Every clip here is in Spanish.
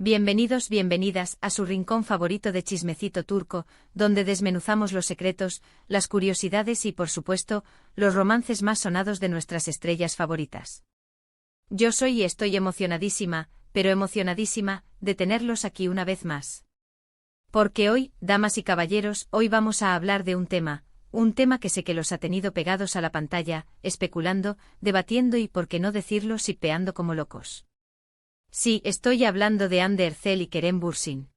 Bienvenidos, bienvenidas a su rincón favorito de Chismecito Turco, donde desmenuzamos los secretos, las curiosidades y, por supuesto, los romances más sonados de nuestras estrellas favoritas. Yo soy y estoy emocionadísima, pero emocionadísima, de tenerlos aquí una vez más. Porque hoy, damas y caballeros, hoy vamos a hablar de un tema que sé que los ha tenido pegados a la pantalla, especulando, debatiendo y, por qué no decirlo, sipeando como locos. Sí, estoy hablando de Hande Erçel y Kerem Bürsin.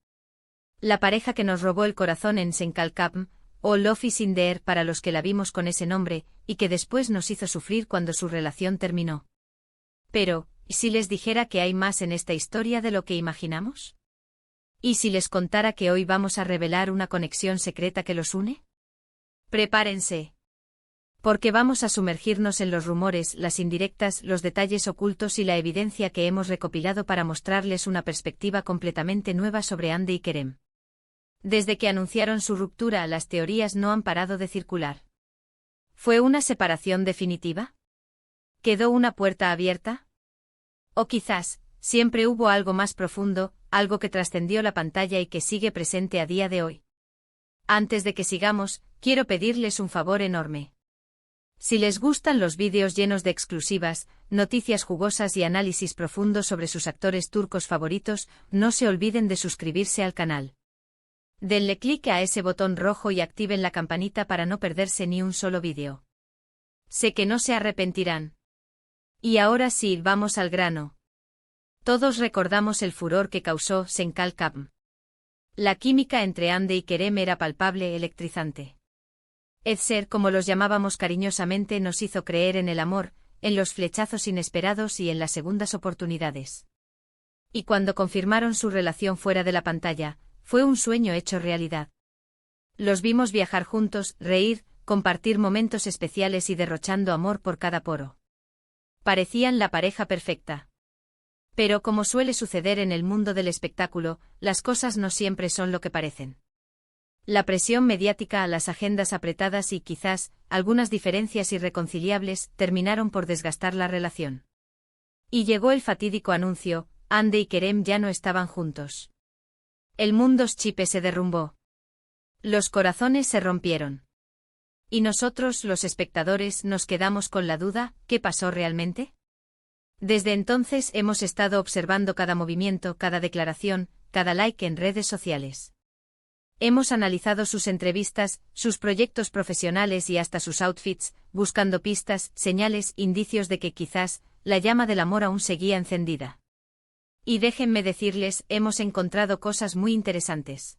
La pareja que nos robó el corazón en Senkalkapm, o Love is in the Air para los que la vimos con ese nombre, y que después nos hizo sufrir cuando su relación terminó. Pero, ¿y si les dijera que hay más en esta historia de lo que imaginamos? ¿Y si les contara que hoy vamos a revelar una conexión secreta que los une? Prepárense. Porque vamos a sumergirnos en los rumores, las indirectas, los detalles ocultos y la evidencia que hemos recopilado para mostrarles una perspectiva completamente nueva sobre Hande y Kerem. Desde que anunciaron su ruptura, las teorías no han parado de circular. ¿Fue una separación definitiva? ¿Quedó una puerta abierta? O quizás, siempre hubo algo más profundo, algo que trascendió la pantalla y que sigue presente a día de hoy. Antes de que sigamos, quiero pedirles un favor enorme. Si les gustan los vídeos llenos de exclusivas, noticias jugosas y análisis profundo sobre sus actores turcos favoritos, no se olviden de suscribirse al canal. Denle clic a ese botón rojo y activen la campanita para no perderse ni un solo vídeo. Sé que no se arrepentirán. Y ahora sí, vamos al grano. Todos recordamos el furor que causó Senkalkapm. La química entre Hande y Kerem era palpable, electrizante. Erçel, como los llamábamos cariñosamente, nos hizo creer en el amor, en los flechazos inesperados y en las segundas oportunidades. Y cuando confirmaron su relación fuera de la pantalla, fue un sueño hecho realidad. Los vimos viajar juntos, reír, compartir momentos especiales y derrochando amor por cada poro. Parecían la pareja perfecta. Pero como suele suceder en el mundo del espectáculo, las cosas no siempre son lo que parecen. La presión mediática, las agendas apretadas y quizás algunas diferencias irreconciliables terminaron por desgastar la relación. Y llegó el fatídico anuncio: Hande y Kerem ya no estaban juntos. El mundo's-chipe se derrumbó. Los corazones se rompieron. Y nosotros, los espectadores, nos quedamos con la duda: ¿qué pasó realmente? Desde entonces hemos estado observando cada movimiento, cada declaración, cada like en redes sociales. Hemos analizado sus entrevistas, sus proyectos profesionales y hasta sus outfits, buscando pistas, señales, indicios de que quizás la llama del amor aún seguía encendida. Y déjenme decirles, hemos encontrado cosas muy interesantes.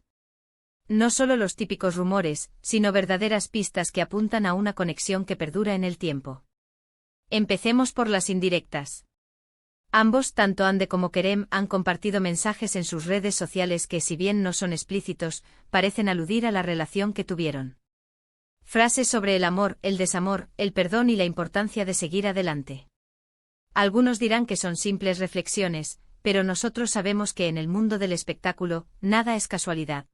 No solo los típicos rumores, sino verdaderas pistas que apuntan a una conexión que perdura en el tiempo. Empecemos por las indirectas. Ambos, tanto Hande como Kerem, han compartido mensajes en sus redes sociales que, si bien no son explícitos, parecen aludir a la relación que tuvieron. Frases sobre el amor, el desamor, el perdón y la importancia de seguir adelante. Algunos dirán que son simples reflexiones, pero nosotros sabemos que en el mundo del espectáculo, nada es casualidad.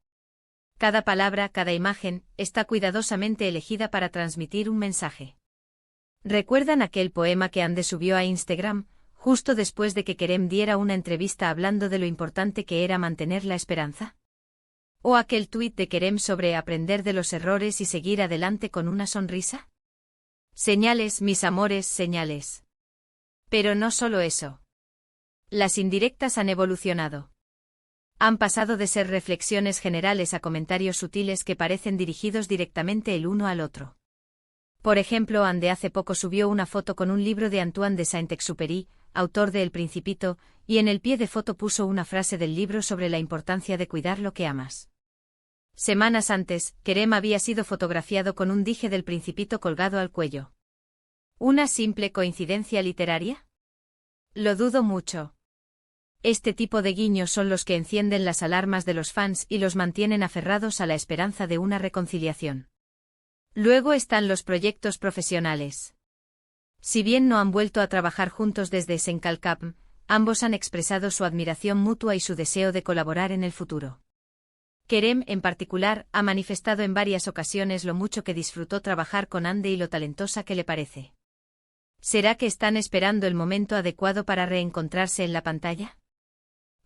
Cada palabra, cada imagen, está cuidadosamente elegida para transmitir un mensaje. ¿Recuerdan aquel poema que Hande subió a Instagram, justo después de que Kerem diera una entrevista hablando de lo importante que era mantener la esperanza? ¿O aquel tuit de Kerem sobre aprender de los errores y seguir adelante con una sonrisa? Señales, mis amores, señales. Pero no solo eso. Las indirectas han evolucionado. Han pasado de ser reflexiones generales a comentarios sutiles que parecen dirigidos directamente el uno al otro. Por ejemplo, Hande hace poco subió una foto con un libro de Antoine de Saint-Exupéry, autor de El Principito, y en el pie de foto puso una frase del libro sobre la importancia de cuidar lo que amas. Semanas antes, Kerem había sido fotografiado con un dije del Principito colgado al cuello. ¿Una simple coincidencia literaria? Lo dudo mucho. Este tipo de guiños son los que encienden las alarmas de los fans y los mantienen aferrados a la esperanza de una reconciliación. Luego están los proyectos profesionales. Si bien no han vuelto a trabajar juntos desde Senkalkapm, ambos han expresado su admiración mutua y su deseo de colaborar en el futuro. Kerem, en particular, ha manifestado en varias ocasiones lo mucho que disfrutó trabajar con Hande y lo talentosa que le parece. ¿Será que están esperando el momento adecuado para reencontrarse en la pantalla?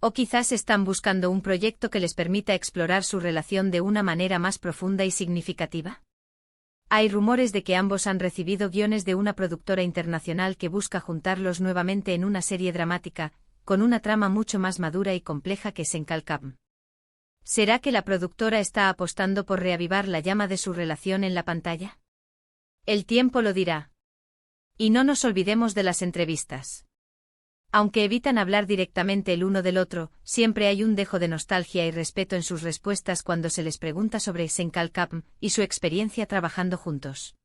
O quizás están buscando un proyecto que les permita explorar su relación de una manera más profunda y significativa. Hay rumores de que ambos han recibido guiones de una productora internacional que busca juntarlos nuevamente en una serie dramática, con una trama mucho más madura y compleja que Senkalkam. ¿Será que la productora está apostando por reavivar la llama de su relación en la pantalla? El tiempo lo dirá. Y no nos olvidemos de las entrevistas. Aunque evitan hablar directamente el uno del otro, siempre hay un dejo de nostalgia y respeto en sus respuestas cuando se les pregunta sobre Senkalkam y su experiencia trabajando juntos.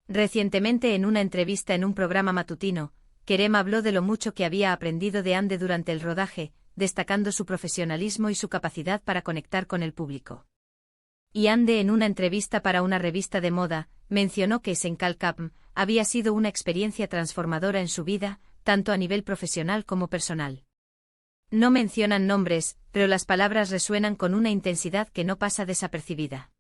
Recientemente en una entrevista en un programa matutino, Kerem habló de lo mucho que había aprendido de Ande durante el rodaje, destacando su profesionalismo y su capacidad para conectar con el público. Y Ande en una entrevista para una revista de moda, mencionó que Senkalkam había sido una experiencia transformadora en su vida, tanto a nivel profesional como personal. No mencionan nombres, pero las palabras resuenan con una intensidad que no pasa desapercibida.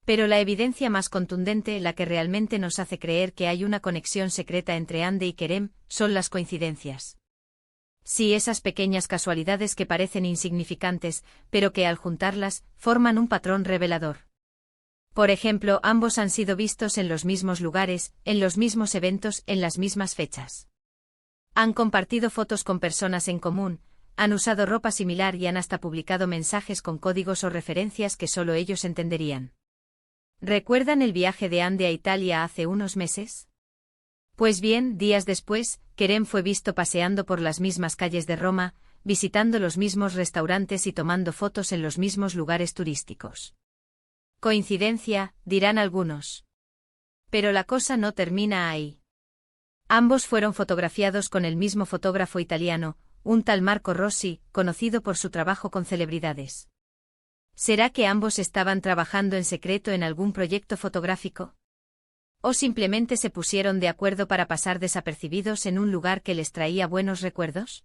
Pero la evidencia más contundente, la que realmente nos hace creer que hay una conexión secreta entre Ande y Kerem, son las coincidencias. Sí, esas pequeñas casualidades que parecen insignificantes, pero que al juntarlas, forman un patrón revelador. Por ejemplo, ambos han sido vistos en los mismos lugares, en los mismos eventos, en las mismas fechas. Han compartido fotos con personas en común, han usado ropa similar y han hasta publicado mensajes con códigos o referencias que solo ellos entenderían. ¿Recuerdan el viaje de Ande a Italia hace unos meses? Pues bien, días después, Kerem fue visto paseando por las mismas calles de Roma, visitando los mismos restaurantes y tomando fotos en los mismos lugares turísticos. Coincidencia, dirán algunos. Pero la cosa no termina ahí. Ambos fueron fotografiados con el mismo fotógrafo italiano, un tal Marco Rossi, conocido por su trabajo con celebridades. ¿Será que ambos estaban trabajando en secreto en algún proyecto fotográfico? ¿O simplemente se pusieron de acuerdo para pasar desapercibidos en un lugar que les traía buenos recuerdos?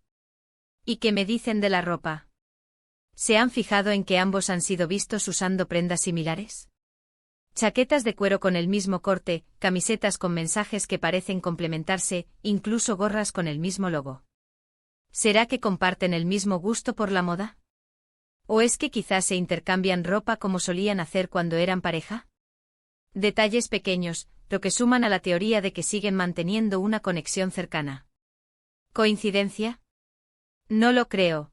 ¿Y qué me dicen de la ropa? ¿Se han fijado en que ambos han sido vistos usando prendas similares? Chaquetas de cuero con el mismo corte, camisetas con mensajes que parecen complementarse, incluso gorras con el mismo logo. ¿Será que comparten el mismo gusto por la moda? ¿O es que quizás se intercambian ropa como solían hacer cuando eran pareja? Detalles pequeños, pero que suman a la teoría de que siguen manteniendo una conexión cercana. ¿Coincidencia? No lo creo.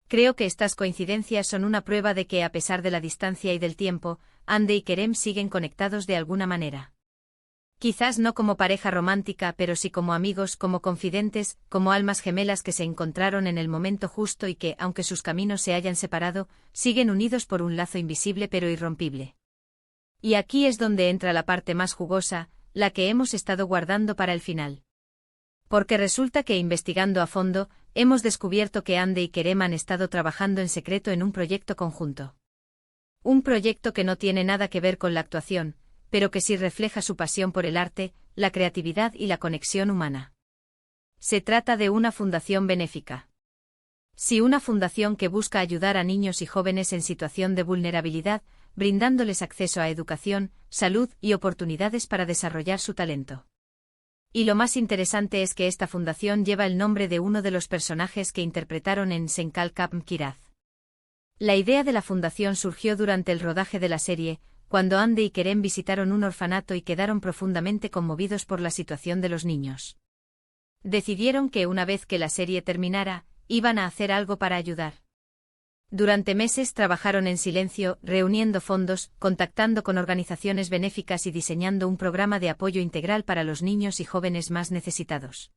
Creo que estas coincidencias son una prueba de que a pesar de la distancia y del tiempo, Ande y Kerem siguen conectados de alguna manera. Quizás no como pareja romántica, pero sí como amigos, como confidentes, como almas gemelas que se encontraron en el momento justo y que, aunque sus caminos se hayan separado, siguen unidos por un lazo invisible pero irrompible. Y aquí es donde entra la parte más jugosa, la que hemos estado guardando para el final. Porque resulta que investigando a fondo, hemos descubierto que Ande y Kerem han estado trabajando en secreto en un proyecto conjunto. Un proyecto que no tiene nada que ver con la actuación, pero que sí refleja su pasión por el arte, la creatividad y la conexión humana. Se trata de una fundación benéfica. Sí, una fundación que busca ayudar a niños y jóvenes en situación de vulnerabilidad, brindándoles acceso a educación, salud y oportunidades para desarrollar su talento. Y lo más interesante es que esta fundación lleva el nombre de uno de los personajes que interpretaron en Senkalkam Kiraz. La idea de la fundación surgió durante el rodaje de la serie, cuando Ande y Kerem visitaron un orfanato y quedaron profundamente conmovidos por la situación de los niños. Decidieron que una vez que la serie terminara, iban a hacer algo para ayudar. Durante meses trabajaron en silencio, reuniendo fondos, contactando con organizaciones benéficas y diseñando un programa de apoyo integral para los niños y jóvenes más necesitados.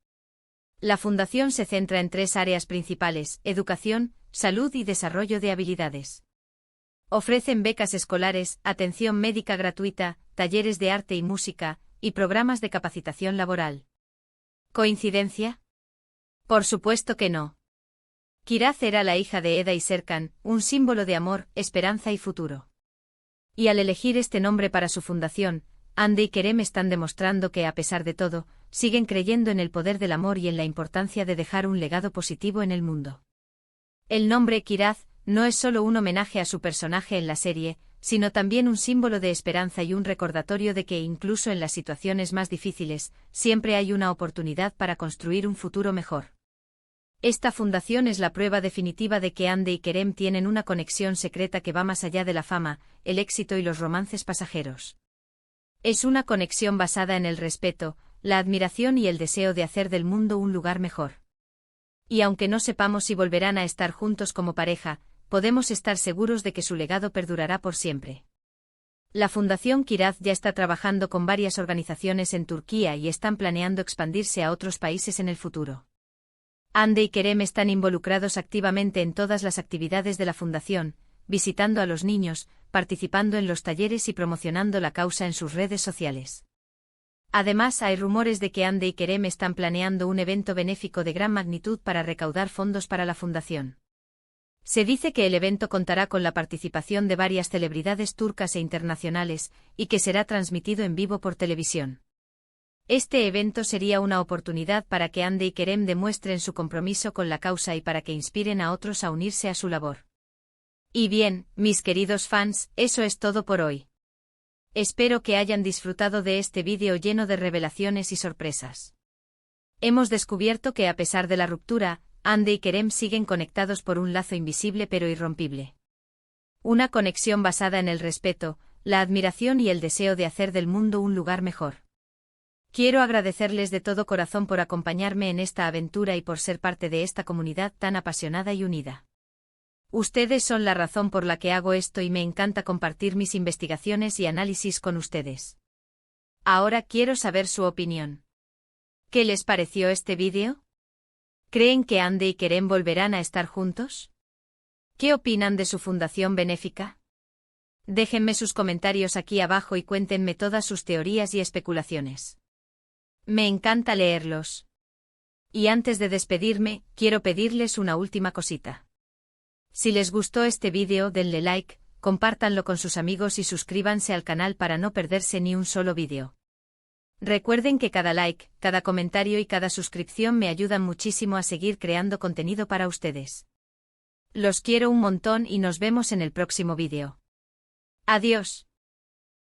La fundación se centra en 3 áreas principales: educación, salud y desarrollo de habilidades. Ofrecen becas escolares, atención médica gratuita, talleres de arte y música, y programas de capacitación laboral. ¿Coincidencia? Por supuesto que no. Kiraz era la hija de Eda y Serkan, un símbolo de amor, esperanza y futuro. Y al elegir este nombre para su fundación, Ande y Kerem están demostrando que, a pesar de todo, siguen creyendo en el poder del amor y en la importancia de dejar un legado positivo en el mundo. El nombre Kiraz no es solo un homenaje a su personaje en la serie, sino también un símbolo de esperanza y un recordatorio de que incluso en las situaciones más difíciles, siempre hay una oportunidad para construir un futuro mejor. Esta fundación es la prueba definitiva de que Andy y Kerem tienen una conexión secreta que va más allá de la fama, el éxito y los romances pasajeros. Es una conexión basada en el respeto, la admiración y el deseo de hacer del mundo un lugar mejor. Y aunque no sepamos si volverán a estar juntos como pareja, podemos estar seguros de que su legado perdurará por siempre. La Fundación Kiraz ya está trabajando con varias organizaciones en Turquía y están planeando expandirse a otros países en el futuro. Hande y Kerem están involucrados activamente en todas las actividades de la Fundación, visitando a los niños, participando en los talleres y promocionando la causa en sus redes sociales. Además, hay rumores de que Hande y Kerem están planeando un evento benéfico de gran magnitud para recaudar fondos para la Fundación. Se dice que el evento contará con la participación de varias celebridades turcas e internacionales, y que será transmitido en vivo por televisión. Este evento sería una oportunidad para que Hande y Kerem demuestren su compromiso con la causa y para que inspiren a otros a unirse a su labor. Y bien, mis queridos fans, eso es todo por hoy. Espero que hayan disfrutado de este vídeo lleno de revelaciones y sorpresas. Hemos descubierto que a pesar de la ruptura, Hande y Kerem siguen conectados por un lazo invisible pero irrompible. Una conexión basada en el respeto, la admiración y el deseo de hacer del mundo un lugar mejor. Quiero agradecerles de todo corazón por acompañarme en esta aventura y por ser parte de esta comunidad tan apasionada y unida. Ustedes son la razón por la que hago esto y me encanta compartir mis investigaciones y análisis con ustedes. Ahora quiero saber su opinión. ¿Qué les pareció este vídeo? ¿Creen que Hande y Kerem volverán a estar juntos? ¿Qué opinan de su fundación benéfica? Déjenme sus comentarios aquí abajo y cuéntenme todas sus teorías y especulaciones. Me encanta leerlos. Y antes de despedirme, quiero pedirles una última cosita. Si les gustó este vídeo, denle like, compártanlo con sus amigos y suscríbanse al canal para no perderse ni un solo vídeo. Recuerden que cada like, cada comentario y cada suscripción me ayudan muchísimo a seguir creando contenido para ustedes. Los quiero un montón y nos vemos en el próximo vídeo. Adiós.